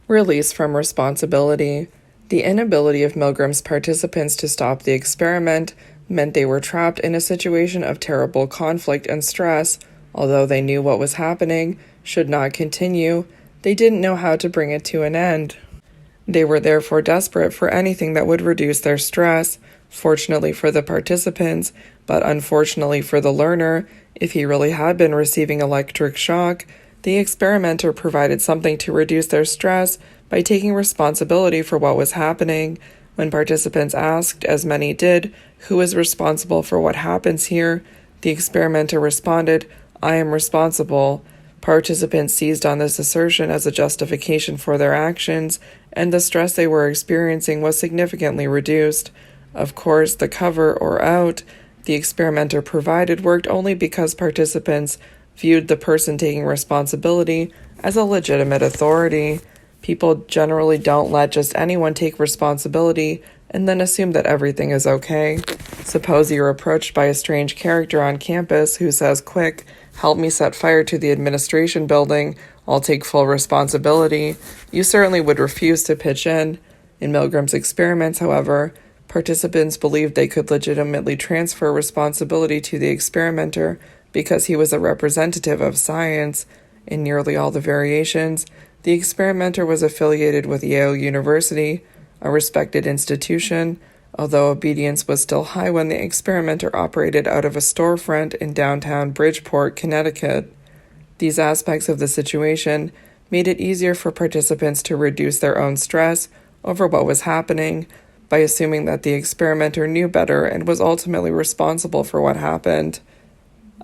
Release from responsibility. The inability of Milgram's participants to stop the experiment meant they were trapped in a situation of terrible conflict and stress. Although they knew what was happening should not continue, they didn't know how to bring it to an end. They were therefore desperate for anything that would reduce their stress. Fortunately for the participants, but unfortunately for the learner, if he really had been receiving electric shock, the experimenter provided something to reduce their stress by taking responsibility for what was happening. When participants asked, as many did, who is responsible for what happens here, the experimenter responded, "I am responsible." Participants seized on this assertion as a justification for their actions, and the stress they were experiencing was significantly reduced. Of course, the cover or out the experimenter provided worked only because participants viewed the person taking responsibility as a legitimate authority. People generally don't let just anyone take responsibility and then assume that everything is okay. Suppose you're approached by a strange character on campus who says, "Quick, help me set fire to the administration building. I'll take full responsibility." You certainly would refuse to pitch in. In Milgram's experiments, however, participants believed they could legitimately transfer responsibility to the experimenter because he was a representative of science. In nearly all the variations, the experimenter was affiliated with Yale University, a respected institution, although obedience was still high when the experimenter operated out of a storefront in downtown Bridgeport, Connecticut. These aspects of the situation made it easier for participants to reduce their own stress over what was happening by assuming that the experimenter knew better and was ultimately responsible for what happened.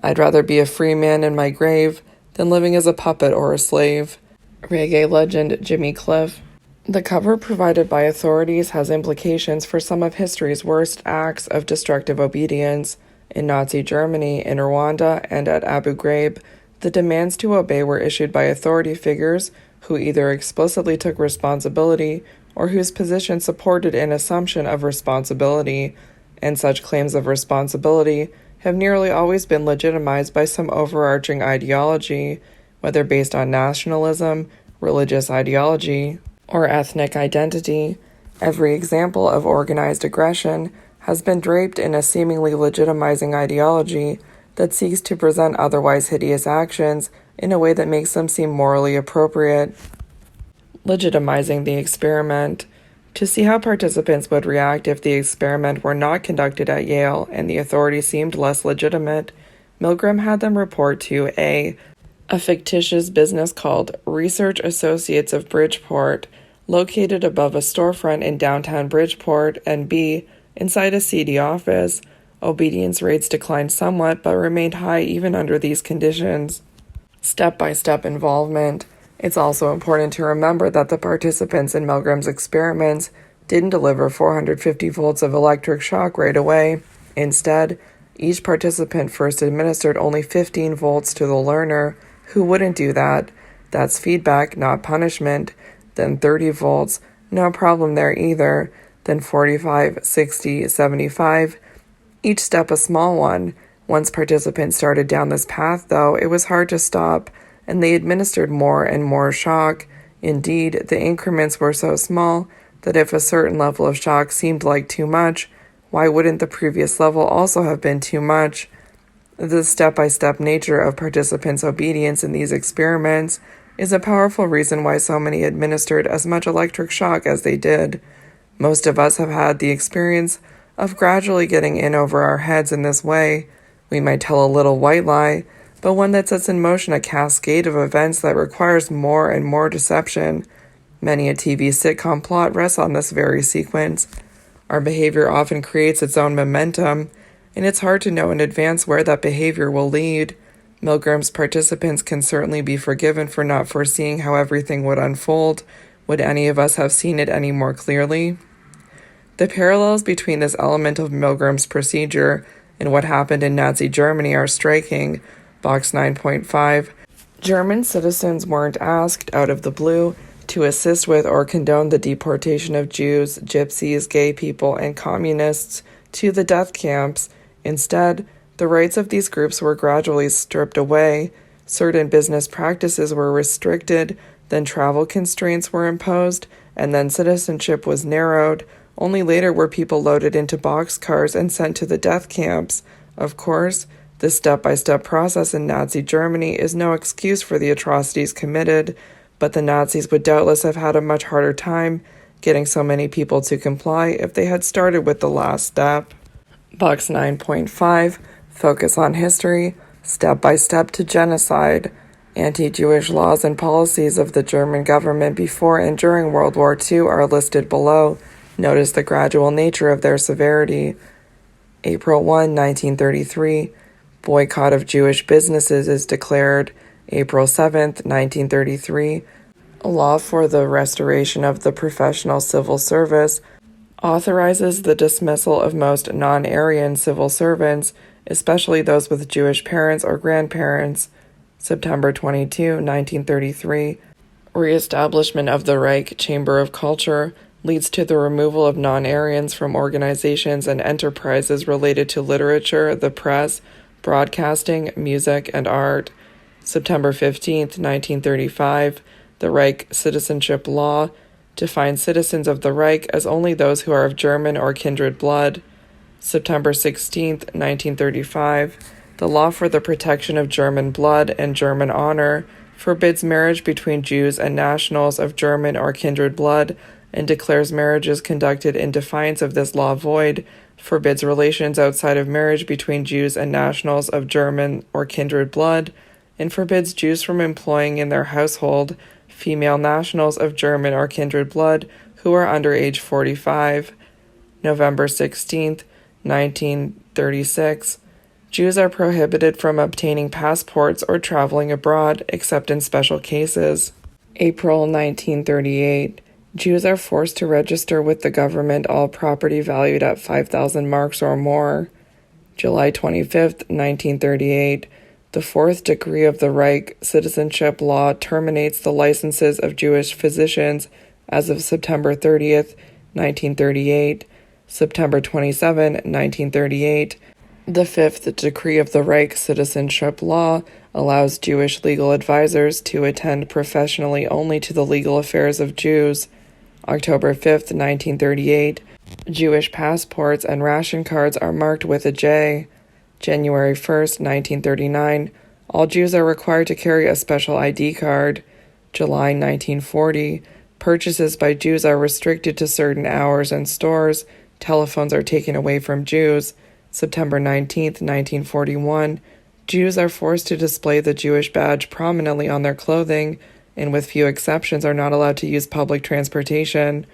I'd rather be a free man in my grave than living as a puppet or a slave. Reggae legend Jimmy Cliff. The cover provided by authorities has implications for some of history's worst acts of destructive obedience. In Nazi Germany, in Rwanda, and at Abu Ghraib, the demands to obey were issued by authority figures who either explicitly took responsibility or whose position supported an assumption of responsibility, and such claims of responsibility have nearly always been legitimized by some overarching ideology, whether based on nationalism, religious ideology, or ethnic identity. Every example of organized aggression has been draped in a seemingly legitimizing ideology that seeks to present otherwise hideous actions in a way that makes them seem morally appropriate. Legitimizing the experiment. To see how participants would react if the experiment were not conducted at Yale and the authorities seemed less legitimate, Milgram had them report to a fictitious business called Research Associates of Bridgeport, located above a storefront in downtown Bridgeport, and B, inside a seedy office. Obedience rates declined somewhat but remained high even under these conditions. Step-by-step involvement. It's also important to remember that the participants in Milgram's experiments didn't deliver 450 volts of electric shock right away. Instead, each participant first administered only 15 volts to the learner. Who wouldn't do that? That's feedback, not punishment. Then 30 volts, no problem there either. Then 45, 60, 75. Each step a small one. Once participants started down this path, though, it was hard to stop, and they administered more and more shock. Indeed, the increments were so small that if a certain level of shock seemed like too much, why wouldn't the previous level also have been too much? The step-by-step nature of participants' obedience in these experiments is a powerful reason why so many administered as much electric shock as they did. Most of us have had the experience of gradually getting in over our heads in this way. We might tell a little white lie, but one that sets in motion a cascade of events that requires more and more deception. Many a TV sitcom plot rests on this very sequence. Our behavior often creates its own momentum, and it's hard to know in advance where that behavior will lead. Milgram's participants can certainly be forgiven for not foreseeing how everything would unfold. Would any of us have seen it any more clearly? The parallels between this element of Milgram's procedure and what happened in Nazi Germany are striking. Box 9.5. German citizens weren't asked, out of the blue, to assist with or condone the deportation of Jews, gypsies, gay people, and communists to the death camps. Instead, the rights of these groups were gradually stripped away. Certain business practices were restricted. then travel constraints were imposed, and then citizenship was narrowed. Only later were people loaded into boxcars and sent to the death camps. Of course, this step-by-step process in Nazi Germany is no excuse for the atrocities committed, but the Nazis would doubtless have had a much harder time getting so many people to comply if they had started with the last step. Box 9.5, Focus on History, Step-by-Step to Genocide. Anti-Jewish laws and policies of the German government before and during World War II are listed below. Notice the gradual nature of their severity. April 1, 1933, boycott of Jewish businesses is declared. April 7, 1933, a law for the restoration of the professional civil service authorizes the dismissal of most non-Aryan civil servants, especially those with Jewish parents or grandparents. September 22, 1933, reestablishment of the Reich Chamber of Culture leads to the removal of non-Aryans from organizations and enterprises related to literature, the press, broadcasting, music, and art. September 15, 1935, the Reich Citizenship Law defines citizens of the Reich as only those who are of German or kindred blood. September 16, 1935, the law for the protection of German blood and German honor forbids marriage between Jews and nationals of German or kindred blood and declares marriages conducted in defiance of this law void, forbids relations outside of marriage between Jews and nationals of German or kindred blood, and forbids Jews from employing in their household female nationals of German or kindred blood who are under age 45. November 16, 1936, Jews are prohibited from obtaining passports or traveling abroad except in special cases. April 1938, Jews are forced to register with the government all property valued at 5,000 marks or more. July 25, 1938, the fourth decree of the Reich Citizenship Law terminates the licenses of Jewish physicians as of September 30, 1938. September 27, 1938, the fifth decree of the Reich Citizenship Law allows Jewish legal advisors to attend professionally only to the legal affairs of Jews. October 5, 1938, Jewish passports and ration cards are marked with a J. January 1, 1939, all Jews are required to carry a special ID card. July 1940, purchases by Jews are restricted to certain hours and stores. Telephones are taken away from Jews. September 19, 1941, Jews are forced to display the Jewish badge prominently on their clothing, and with few exceptions are not allowed to use public transportation.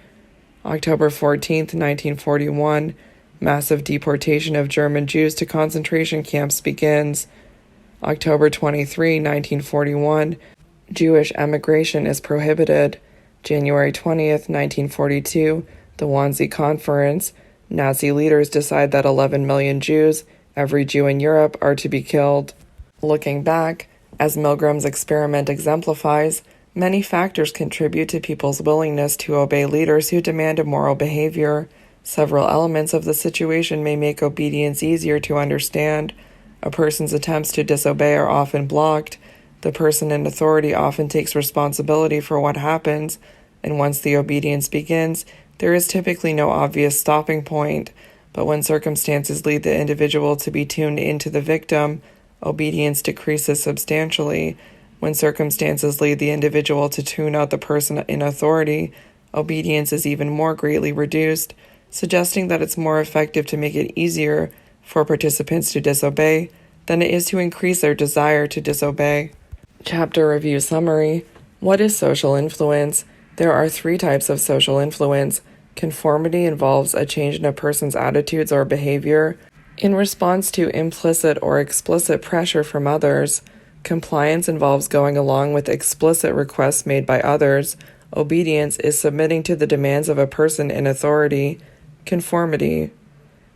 October 14, 1941, massive deportation of German Jews to concentration camps begins. October 23, 1941, Jewish emigration is prohibited. January 20th, 1942, the Wannsee Conference, Nazi leaders decide that 11 million Jews, every Jew in Europe, are to be killed. Looking back, as Milgram's experiment exemplifies, many factors contribute to people's willingness to obey leaders who demand immoral behavior. Several elements of the situation may make obedience easier to understand. A person's attempts to disobey are often blocked. The person in authority often takes responsibility for what happens, and once the obedience begins, there is typically no obvious stopping point. But when circumstances lead the individual to be tuned into the victim, obedience decreases substantially. When circumstances lead the individual to tune out the person in authority, obedience is even more greatly reduced, suggesting that it's more effective to make it easier for participants to disobey than it is to increase their desire to disobey. Chapter Review Summary. What is social influence? There are 3 types of social influence. Conformity involves a change in a person's attitudes or behavior in response to implicit or explicit pressure from others. Compliance involves going along with explicit requests made by others. Obedience is submitting to the demands of a person in authority. Conformity.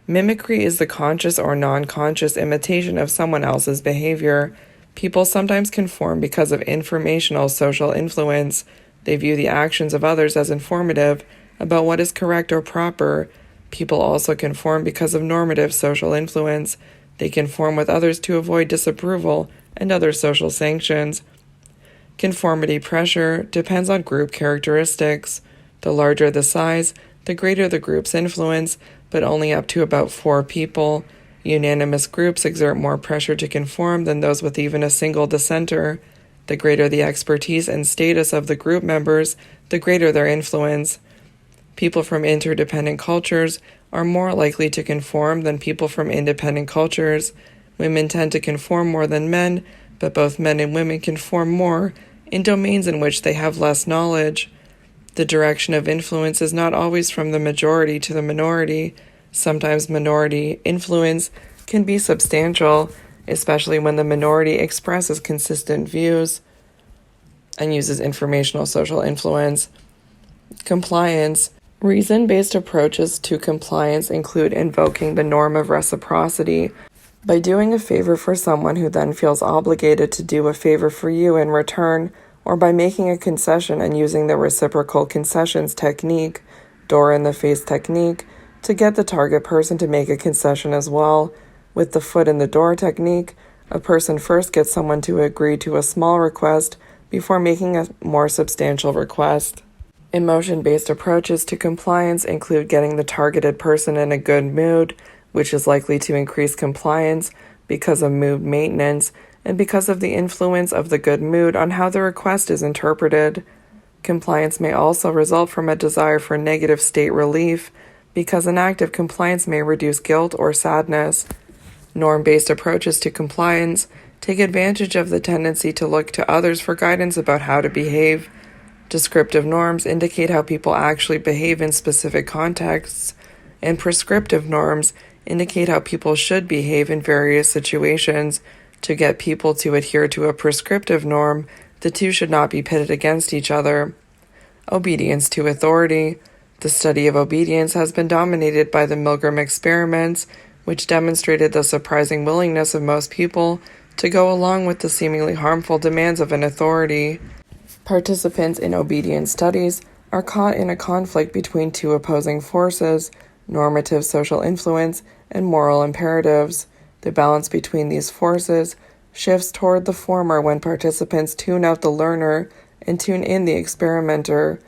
Mimicry is the conscious or non-conscious imitation of someone else's behavior. People sometimes conform because of informational social influence. They view the actions of others as informative about what is correct or proper. People also conform because of normative social influence. They conform with others to avoid disapproval and other social sanctions. Conformity pressure depends on group characteristics. The larger the size, the greater the group's influence, but only up to about 4 people. Unanimous groups exert more pressure to conform than those with even a single dissenter. The greater the expertise and status of the group members, the greater their influence. People from interdependent cultures are more likely to conform than people from independent cultures. Women tend to conform more than men, but both men and women conform more in domains in which they have less knowledge. The direction of influence is not always from the majority to the minority. Sometimes minority influence can be substantial, especially when the minority expresses consistent views and uses informational social influence. Compliance. Reason-based approaches to compliance include invoking the norm of reciprocity. By doing a favor for someone who then feels obligated to do a favor for you in return, or by making a concession and using the reciprocal concessions technique, door-in-the-face technique, to get the target person to make a concession as well. With the foot-in-the-door technique, a person first gets someone to agree to a small request before making a more substantial request. Emotion-based approaches to compliance include getting the targeted person in a good mood, which is likely to increase compliance because of mood maintenance and because of the influence of the good mood on how the request is interpreted. Compliance may also result from a desire for negative state relief, because an act of compliance may reduce guilt or sadness. Norm-based approaches to compliance take advantage of the tendency to look to others for guidance about how to behave. Descriptive norms indicate how people actually behave in specific contexts, and prescriptive norms indicate how people should behave in various situations. To get people to adhere to a prescriptive norm, the two should not be pitted against each other. Obedience to authority. The study of obedience has been dominated by the Milgram experiments, which demonstrated the surprising willingness of most people to go along with the seemingly harmful demands of an authority. Participants in obedience studies are caught in a conflict between two opposing forces, normative social influence and moral imperatives. The balance between these forces shifts toward the former when participants tune out the learner and tune in the experimenter.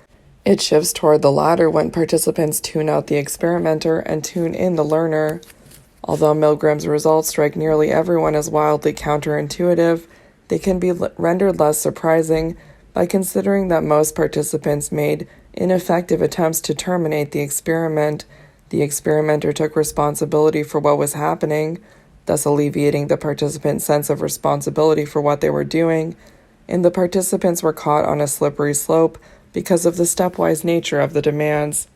It shifts toward the latter when participants tune out the experimenter and tune in the learner. Although Milgram's results strike nearly everyone as wildly counterintuitive, they can be rendered less surprising by considering that most participants made ineffective attempts to terminate the experiment. The experimenter took responsibility for what was happening, thus alleviating the participants' sense of responsibility for what they were doing, and the participants were caught on a slippery slope because of the stepwise nature of the demands.